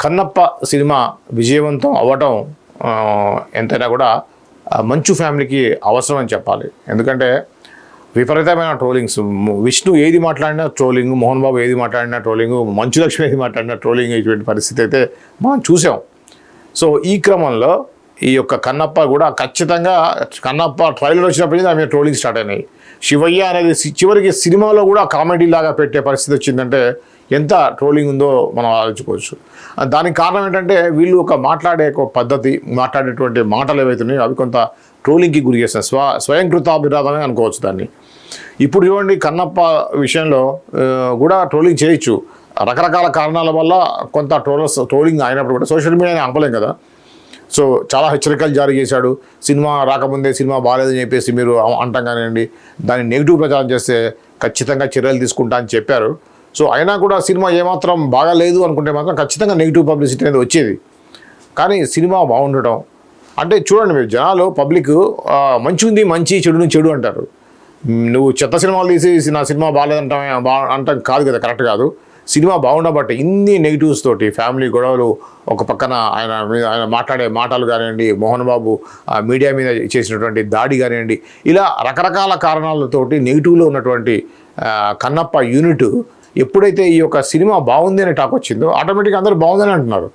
Kannappa cinema విజయవంతం అవ్వటం ఎంతైనా కూడా మంచు ఫ్యామిలీకి అవసరం అని చెప్పాలి. ఎందుకంటే విపరీతమైన ట్రోలింగ్స్, విష్ణు ఏది మాట్లాడినా ట్రోలింగ్, మోహన్ బాబు ఏది మాట్లాడినా ట్రోలింగ్, మంచు లక్ష్మి ఏది మాట్లాడినా ట్రోలింగ్, ఇటువంటి పరిస్థితి అయితే మనం చూసాం. సో ఈ క్రమంలో ఈ యొక్క కన్నప్ప కూడా ఖచ్చితంగా, కన్నప్ప ట్రైలర్ వచ్చినప్పటికీ ఆమె ట్రోలింగ్ స్టార్ట్ అయినాయి. శివయ్య అనేది చివరికి సినిమాలో కూడా కామెడీ లాగా పెట్టే పరిస్థితి వచ్చిందంటే ఎంత ట్రోలింగ్ ఉందో మనం ఆలోచించుకోవచ్చు. దానికి కారణం ఏంటంటే వీళ్ళు ఒక మాట్లాడే ఒక పద్ధతి, మాట్లాడేటువంటి మాటలు ఏవైతున్నాయో అవి కొంత ట్రోలింగ్కి గురి చేస్తాయి. స్వయంకృతాభిరాధమే అనుకోవచ్చు దాన్ని. ఇప్పుడు చూడండి, కన్నప్ప విషయంలో కూడా ట్రోలింగ్ చేయొచ్చు. రకరకాల కారణాల వల్ల కొంత ట్రోలింగ్ అయినప్పుడు కూడా సోషల్ మీడియాని ఆపలేం కదా. సో చాలా హెచ్చరికలు జారీ చేశాడు. సినిమా రాకముందే సినిమా బాగాలేదని చెప్పేసి మీరు అంటాం కానివ్వండి, దాన్ని నెగిటివ్ ప్రచారం చేస్తే ఖచ్చితంగా చర్యలు తీసుకుంటా అని చెప్పారు. సో అయినా కూడా సినిమా ఏమాత్రం బాగాలేదు అనుకుంటే మాత్రం ఖచ్చితంగా నెగిటివ్ పబ్లిసిటీ అనేది వచ్చేది. కానీ సినిమా బాగుండటం అంటే చూడండి, మీరు జనాలు పబ్లిక్ మంచి ఉంది మంచి, చెడుని చెడు అంటారు. నువ్వు చెత్త సినిమాలు తీసి నా సినిమా బాగాలేదంటామే అంటాం కాదు కదా, కరెక్ట్ కాదు. సినిమా బాగుండబట్టే ఇన్ని నెగిటివ్స్ తోటి, ఫ్యామిలీ గొడవలు ఒక పక్కన, ఆయన మాట్లాడే మాటలు కానివ్వండి, మోహన్ బాబు మీడియా మీద చేసినటువంటి దాడి కానివ్వండి, ఇలా రకరకాల కారణాలతోటి నెగిటివ్లో ఉన్నటువంటి కన్నప్ప యూనిట్ ఎప్పుడైతే ఈ యొక్క సినిమా బాగుంది అనే టాక్ వచ్చిందో ఆటోమేటిక్గా అందరూ బాగుందని అంటున్నారు.